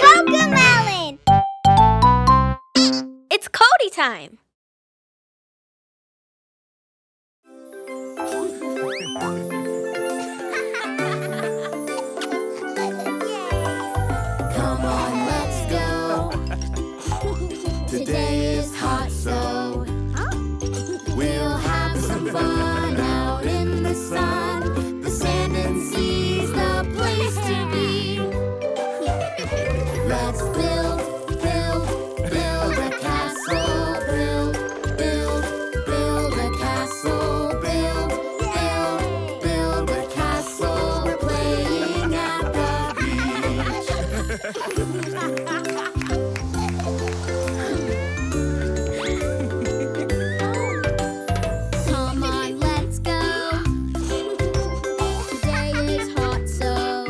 CoComelon! It's Cody time! Come on, let's go. Today is hot, so we'll have some fun out in the sun. The sand and sea's the place to be. Let's build a castle. Build a castle. Build a castle. We're playing at the Come on, let's go. Today is hot, so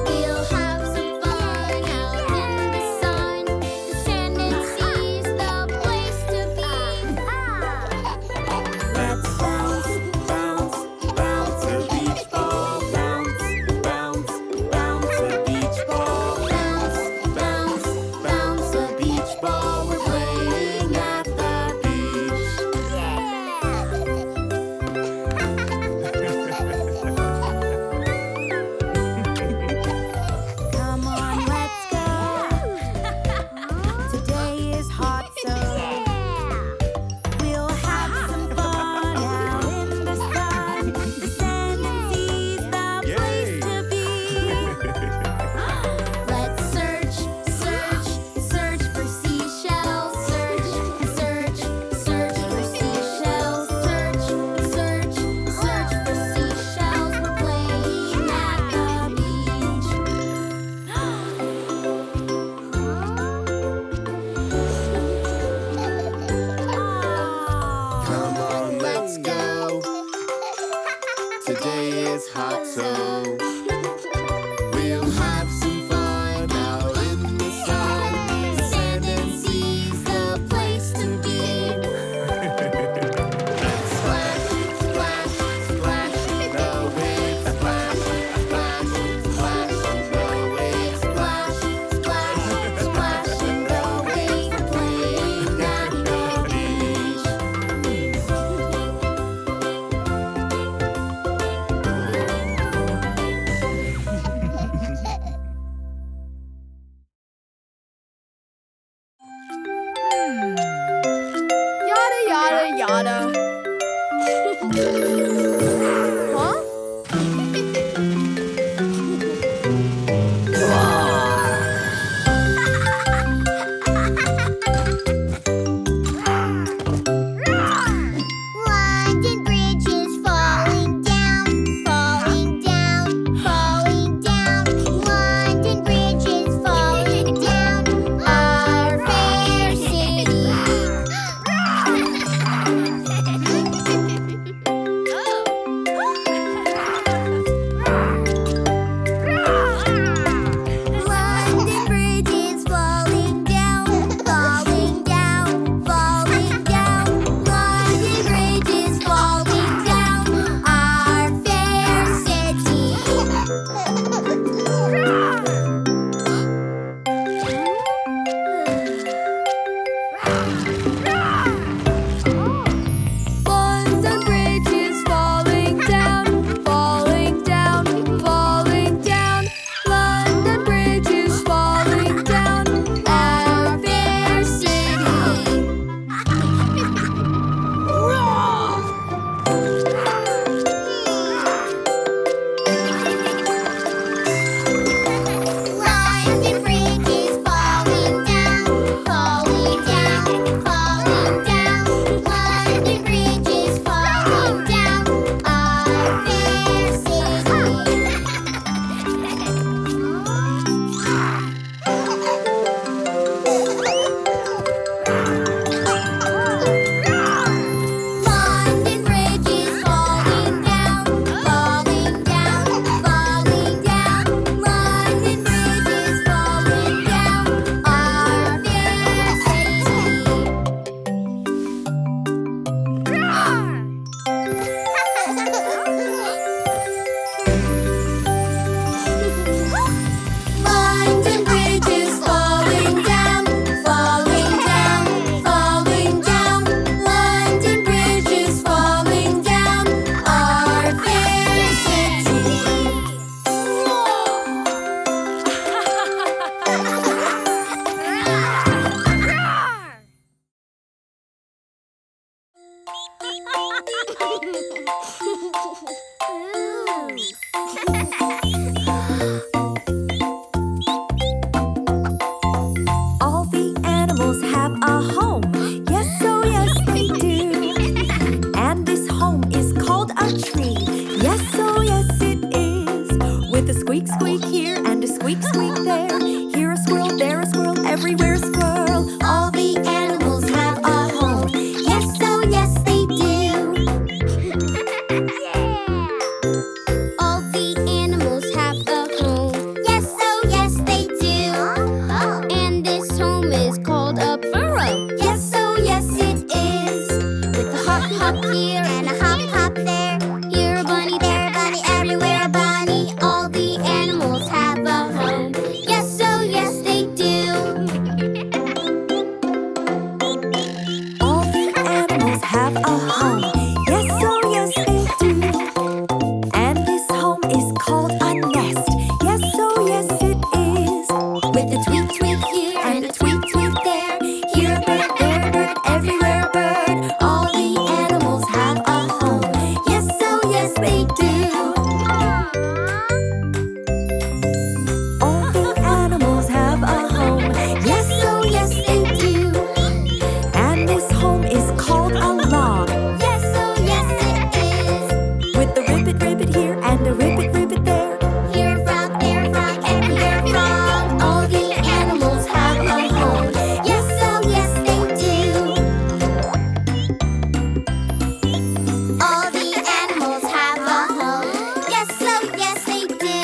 we'll have some fun out in the sun. The sand and sea's the place to be. Let's bounce a beach ball. Bounce a beach ball. Bounce a beach ball. We're playing at the beach. Come on, let's go. Today is hot, so we'll have some fun out in the sun. The sand and sea's the place to be. Let's search for seashells. Search for seashells. Search for seashells. We're playing at the beach. Come on, let's go. Today is hot, so we'll have some fun out in the sun. The sand and sea's the place to be. Let's splash in the waves. Splash in the waves. Splash in the waves. Playing at the beach. squeak, squeak there. Here a squirrel, there a squirrel, everywhere a squirrel. All the animals have a home. Yes, oh yes they do. All the animals have a home. Yes, oh yes they do. And this home is called a burrow. Yes, oh yes it is. With a hop hop here and a hop hop there. Here a bunny, there a bunny, everywhere a bunny. All the animals have a home. Yes, oh yes they do. All the animals have a home. Yes, oh yes they do. And this home is called a nest. Yes, oh yes it is. With a tweet tweet here and a tweet tweet there. Here a bird, there a bird, everywhere a bird. All the animals have a home. Yes, oh yes they do. All the animals have a home. Yes, oh yes they do. And this home is called a log. Yes, oh yes it is. With a ribbit, ribbit here and a ribbit, ribbit there. Here a frog, there a frog, everywhere a frog. All the animals have a home. Yes, oh yes they do. All the animals have a home. Yes, oh yes they do.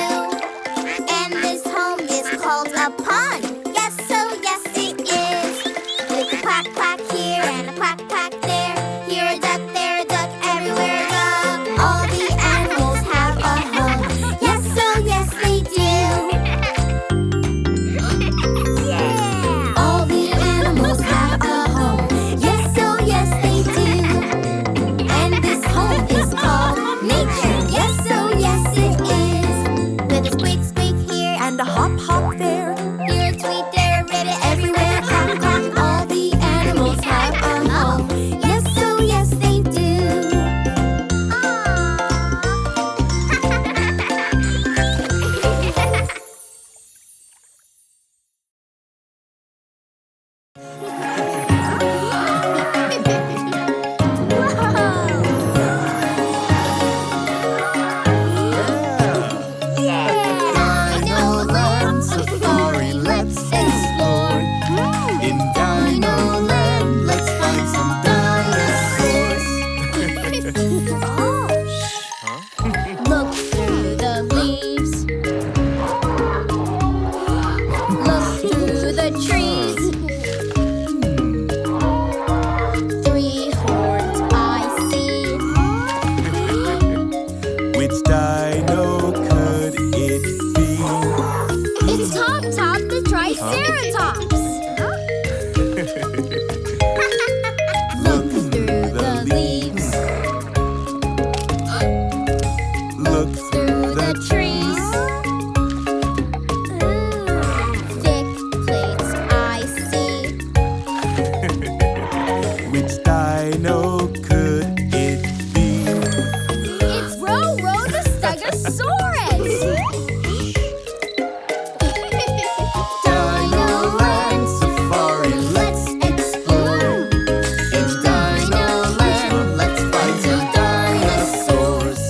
And this home is called a pond. Yes, oh yes it is. With a quack quack here and a quack quack there. Here a duck, there a duck, everywhere a duck. All the animals have a home. Yes, oh yes they do. All the animals have a home. Yes, oh yes they do. And this home is called nature. Yes, oh yes it is. With a squeak squeak here And a hop, hop there. here a tweet, there a ribbit, everywhere a quack quack. All the animals have a home. Yes, oh yes they do. Dinoland Safari, let's explore. In Dinoland, let's find some dinosaurs. Look through the leaves. Look through the trees. 3 horns I see. Which dino could it be? It's Top Top the Triceratops. Look through the leaves. Look Through the trees. Thick plates I see. Which dino could it be? It's Ro-Ro the Stegosaurus. Dinoland Safari, let's explore. In Dinoland, let's find some dinosaurs.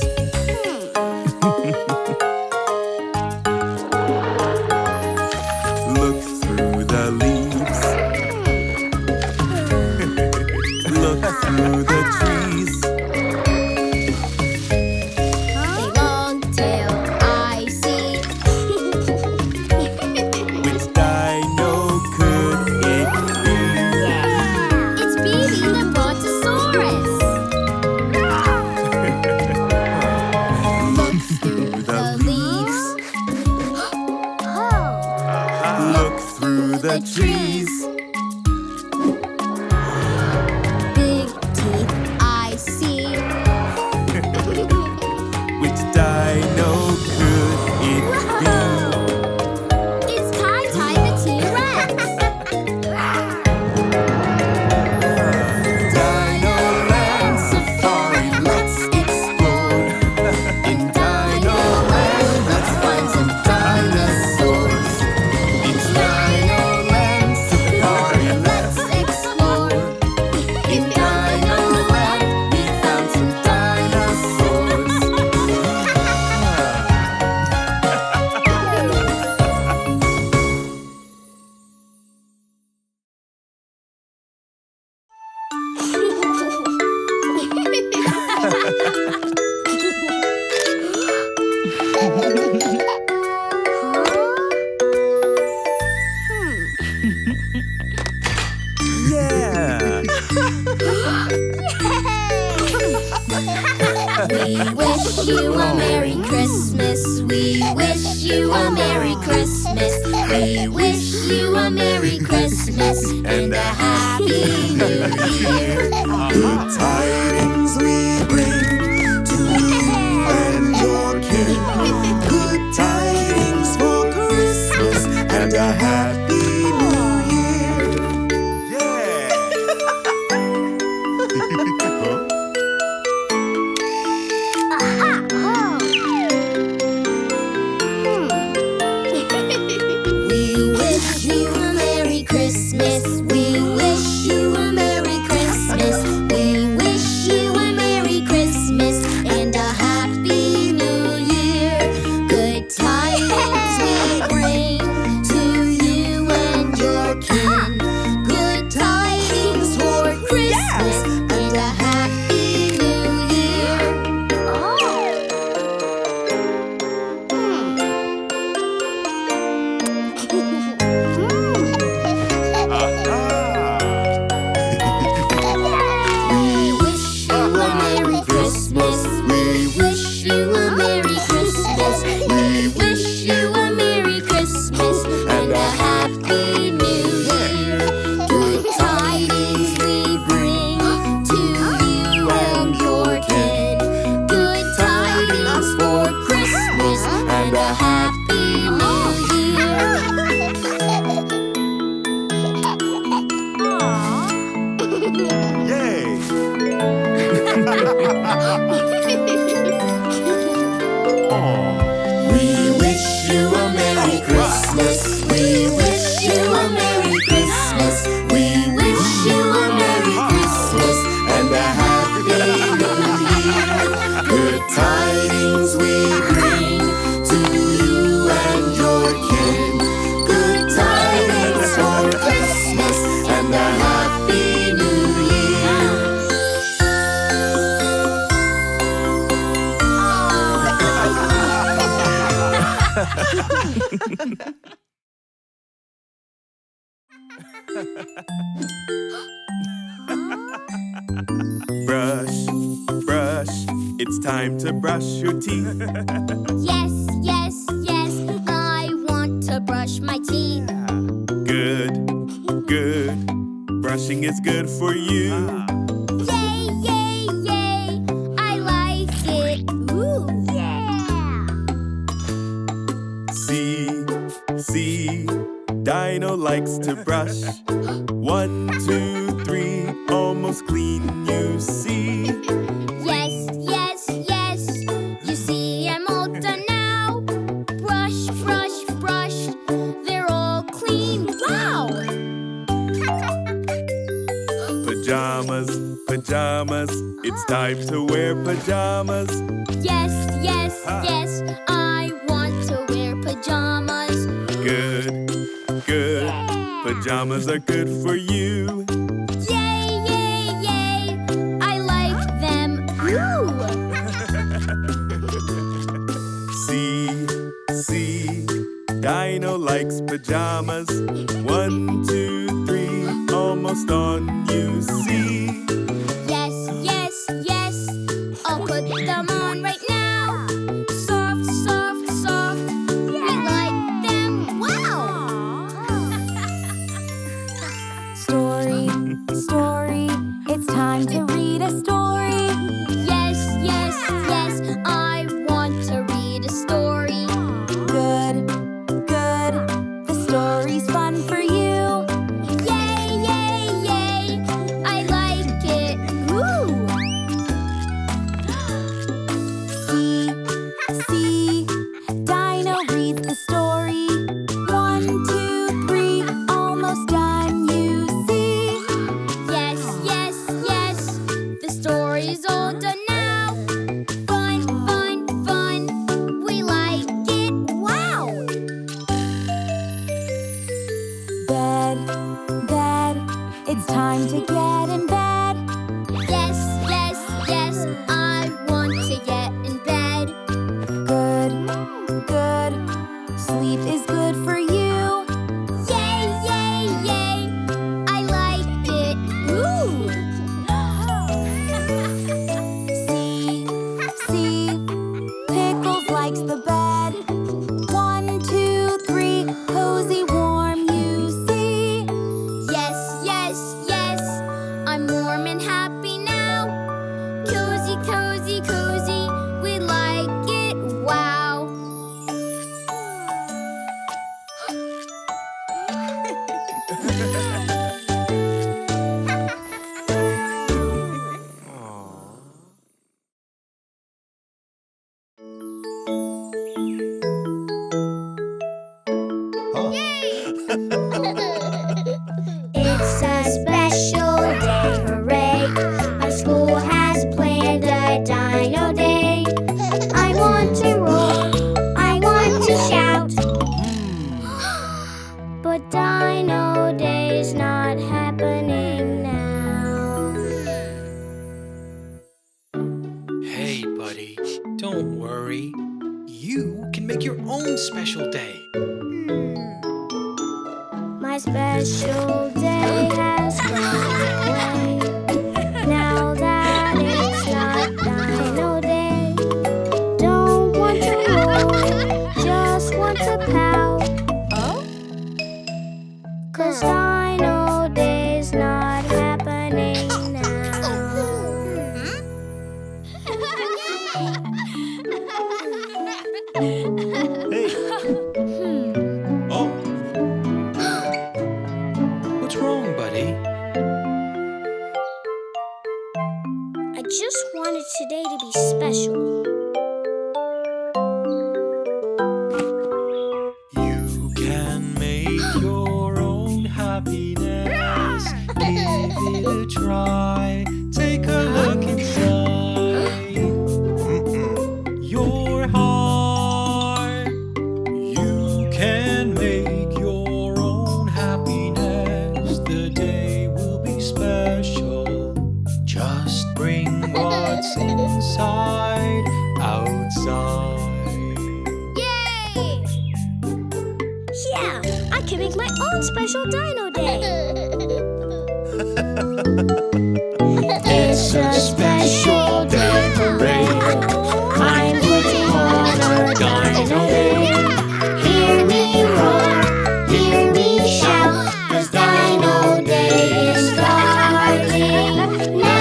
Look through the leaves. Look through the trees. A long tail I see. Which dino could it be? It's Beebe the Brontosaurus. Look through the leaves. Look through the trees. Big teeth I see. Which dino could it be? It's Tai Tai the T-Rex. Dinoland Safari, let's explore. In Dinoland, let's find some dinosaurs. It's Dinoland Safari. Yeah! We wish you a Merry Christmas. We wish you a Merry Christmas. We wish you a Merry Christmas and a Happy New Year. Good tidings we bring to you and your kin. Good tidings for Christmas and a Happy New Year. Yeah! Huh? We wish you a Merry Christmas. We wish you a Merry Christmas. We wish you a Merry Christmas and a Happy New Year. Good tidings we bring to you and your kin. Good tidings for Christmas and a Happy New Year. We wish you a Merry Christmas. We wish you a Merry Christmas. We wish you a Merry Christmas and a Happy New Year. Good tidings we bring to you and your kin. Good tidings for Christmas and a Happy New Yay! Aw. We wish you a Merry Christmas. We wish you a Merry Christmas. We wish you a Merry Christmas and a Happy New Year. Good tidings we bring to you and your kin. Good tidings for Christmas and a Happy New Year. Brush, brush, it's time to brush your teeth. Yes, yes, yes, I want to brush my teeth. Good, good, brushing is good for you. Yay, yay, yay, I like it. Ooh, yeah. See, Dino likes to brush. 1, 2, 3, almost clean, you see. Yes, yes, yes, you see I'm all done now. Brush, brush, brush, they're all clean. Wow! Pajamas, pajamas, it's time to wear pajamas. Yes, yes, yes, I want to wear pajamas. Good, good, pajamas are good for you. Yay, yay, yay, I like them. Ooh! See, Dino likes pajamas. 1, 2, 3, almost on, you see. Yes, yes, yes, I'll put them on right now. Soft, soft, soft, we like them. Wow! Story, story, it's time to read a story. Yes, yes, yes, I want to read a story. Good, good, the story's fun for you. Yay, yay, yay, I like it. Ooh! See, Dino reads a story. 1, 2, 3, almost done, you see. Yes, yes, yes, the story's all done now. Fun, fun, fun, we like it. Wow! Bed, it's time to get in bed. Yes, yes, yes, I want to get in bed. Good, good, bed. 1, 2, 3, cozy, warm, you see. Yes, yes, yes, I'm warm and happy now. Cozy, cozy, cozy, we like it, wow. It's a special day, hooray! My school has planned a dino day. I want to roar, I want to shout. But Dino Day's not happening now. Hey, buddy, don't worry. You can make your own special day. My special day has gone away. Now that it's not Dino Day, don't want to roar, just want to pout. 'Cause Dino Day's not happening now. Hey. Oh. What's wrong, buddy? I just wanted today to be special. You can make your own happiness. Give it a try. Take a look inside your heart. You can make your own happiness. The day will be special. Just bring what's inside outside. Yay! Yeah, I can make my own special Dino Day. It's a special day, hooray! I'm putting on a Dino Day. Hear me roar, hear me shout, 'cause Dino Day is starting now.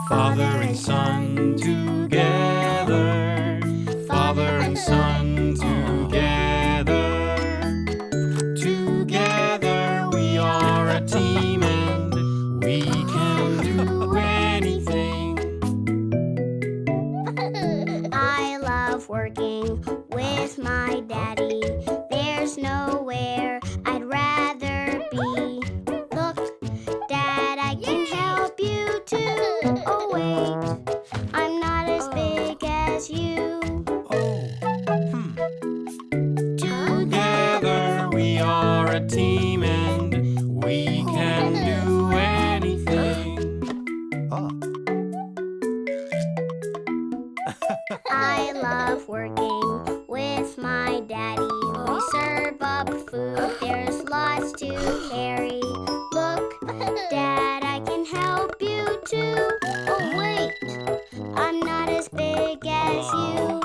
Father and son together, father and son together. Together we are a team and we can do anything. I love working with my daddy. There's nowhere I'd rather be. Look, Dad, I can help you too. Oh wait, I'm not as big as you. Together we are a team and we can do anything. I love working with my daddy. We serve up food, there's lots to carry. Look, Dad, I can help you too. Oh wait, I'm not as big as you.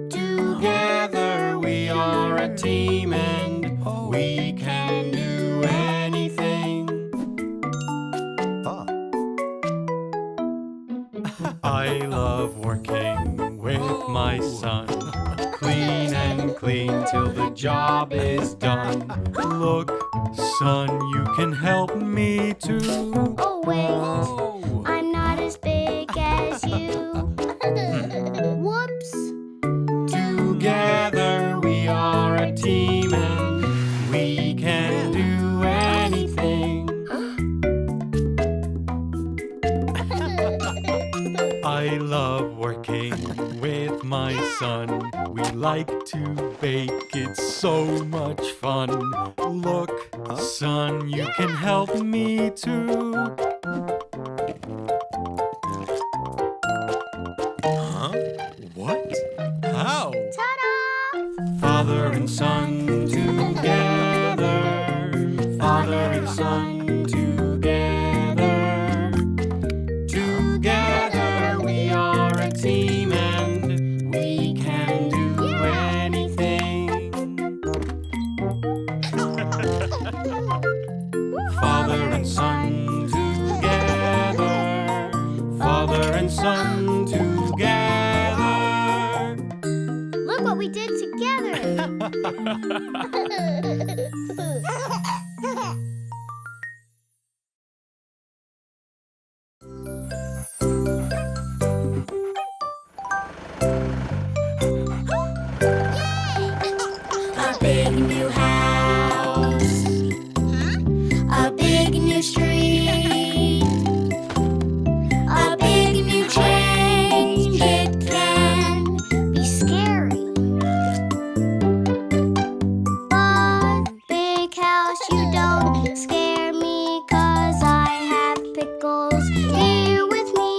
Together we are a team and we can do anything. I love working with my son. Clean and clean till the job is done. Look, son, you can help me too. Oh wait, I'm not as big as you. Whoops. Together we are a team and we can do anything. I love working with my my son. We like to bake, it's so much fun. Look, son, you can help me too. Huh? What? How? Ta-da! Father and son together. Father and son together. Together we are a team and we can do anything. Father and son together. Father and son together. Look what we did together! A big new house, a big new street, a big new change. It can Be scary. But big house, you don't scare me, 'cause I have Pickles here with me.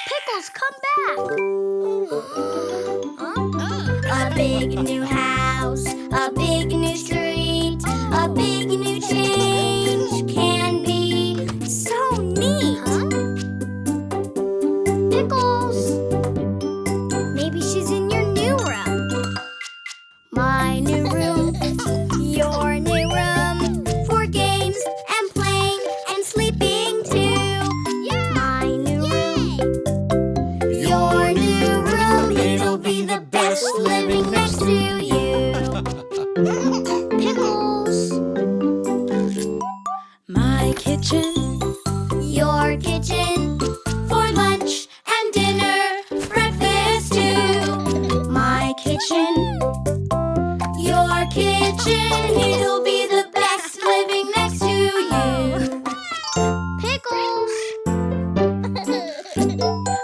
Pickles, come back! A big new house, a big new street, a big new change can be so neat. Pickles! Maybe she's in your new room. My new room, your new room, for games and playing and sleeping too. My new room, your new room, it'll be the best living next to you. Pickles! My kitchen, Your kitchen, for lunch and dinner, breakfast too. My kitchen, your kitchen, it'll be the best living next to you. Pickles!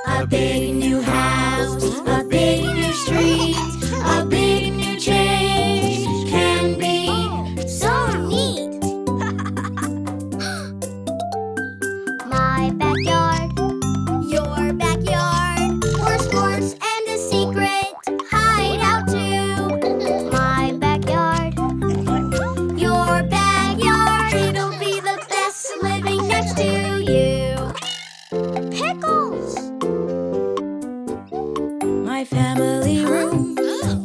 a big new house, a big new street, a big new change can be So neat! My backyard, your backyard, for sports and a secret hideout too. My backyard, your backyard, it'll be the best living next to you. Pickles! my family room,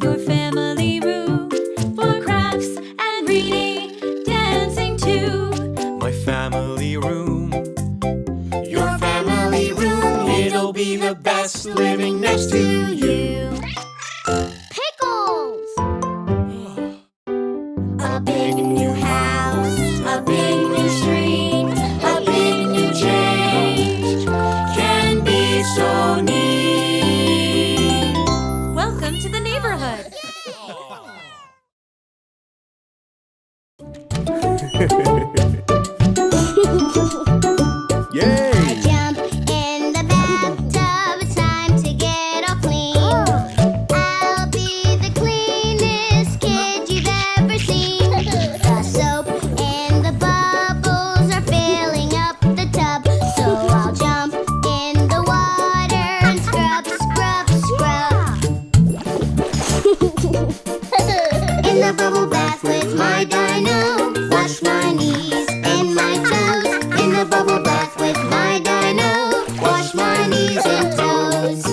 your family room, for crafts and reading, dancing too. My family room, your family room, it'll be the best living next to you. Pickles! A big new house, a big new street, a big new change can be so neat. Welcome to the neighborhood. Yay! I jump in the bathtub, it's time to get all clean. I'll be the cleanest kid you've ever seen. The soap and the bubbles are filling up the tub, so I'll jump in the water and scrub, scrub, scrub. In the bubble bath with my dino, wash my knees and my toes. In the bubble bath with my dino, wash my knees and toes.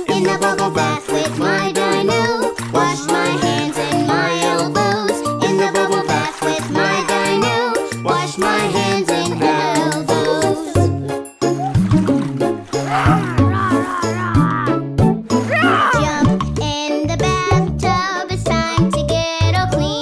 In the bubble bath with my dino, wash my hands and my elbows. In the bubble bath with my dino, wash my hands and elbows. Jump in the bathtub, it's time to get all clean.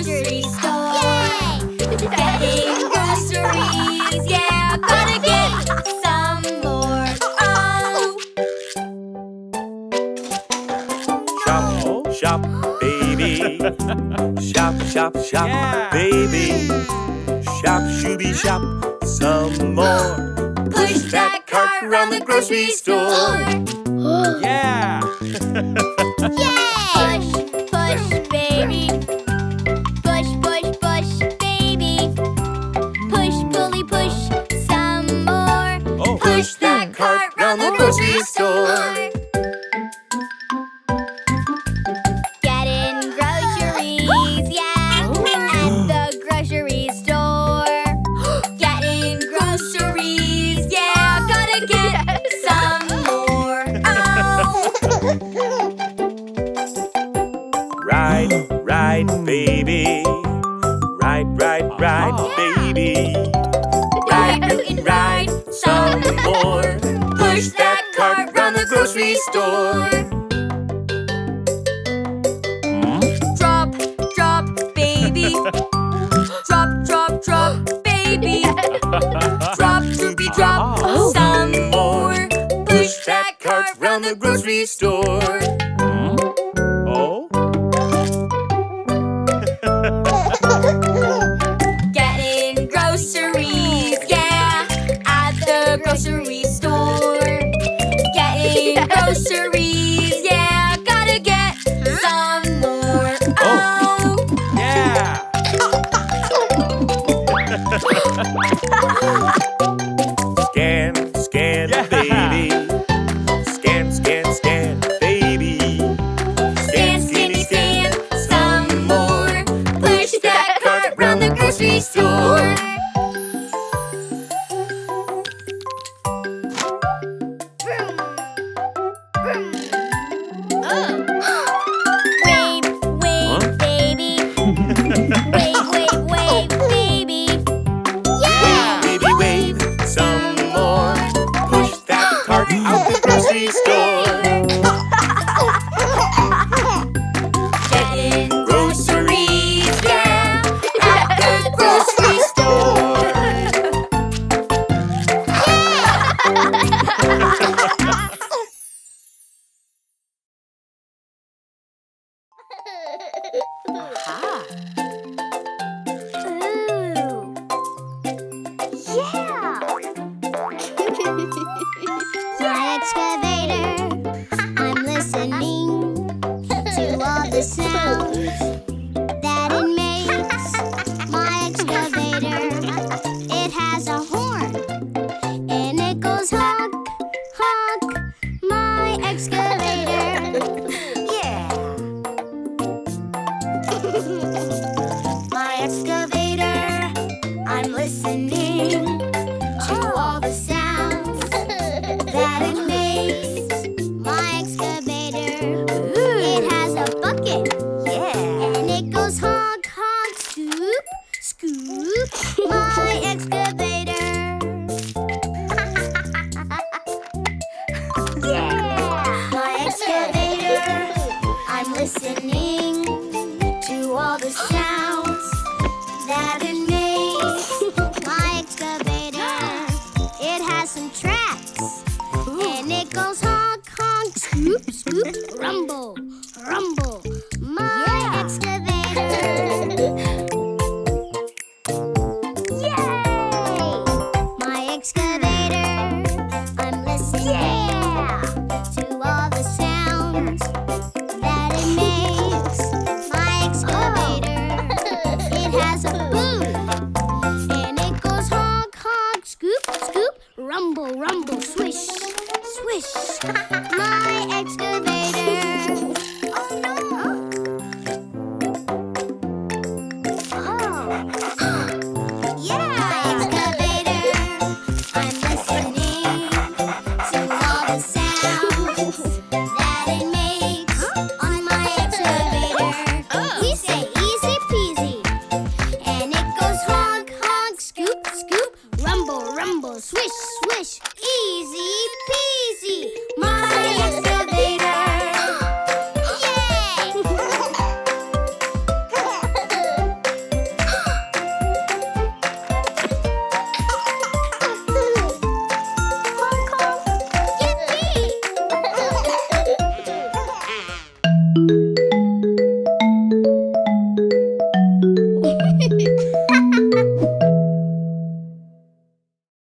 grocery store. Getting groceries, yeah, gotta get some more. Oh. Shop, shop, baby. Shop, shop, shop, baby. Shop, shooby, shop, some more. Push that cart around the grocery store. Yeah! Yay! Push, baby. Push, push, push, baby. Push, pulley, push, some more. Push that cart around the grocery store. Getting groceries, yeah, at the grocery store. Getting groceries, yeah, gotta get some more. Oh. Ride, ride, baby. Ride, ride, ride, baby. Ride, you can ride some more. Push that cart round the grocery store. Drop, drop, baby. Drop, drop, drop, baby. Drop, doobie, drop, some more. Push that cart round the grocery store. Oh? Getting groceries, yeah, at the grocery store. Getting groceries, yeah, gotta get some more. Oh. Yeah! Scan, scan, baby. Scan, scan, scan, baby. Scan, skinny, scan, some more. Push that cart round the grocery store. Wave, wave, baby. Wave, wave, wave, baby. Yeah! Baby, wave some more. Push that cart out the grocery store. Getting groceries, yeah, at the grocery store. My excavator, I'm listening to all the sounds that it makes. My excavator, it has a horn and it goes honk, honk. My excavator, yeah. My excavator, I'm listening to all the sounds that it makes. My excavator, it has a bucket, and it goes honk, honk, scoop, scoop. My excavator, yeah. My excavator, I'm listening to all the sounds that it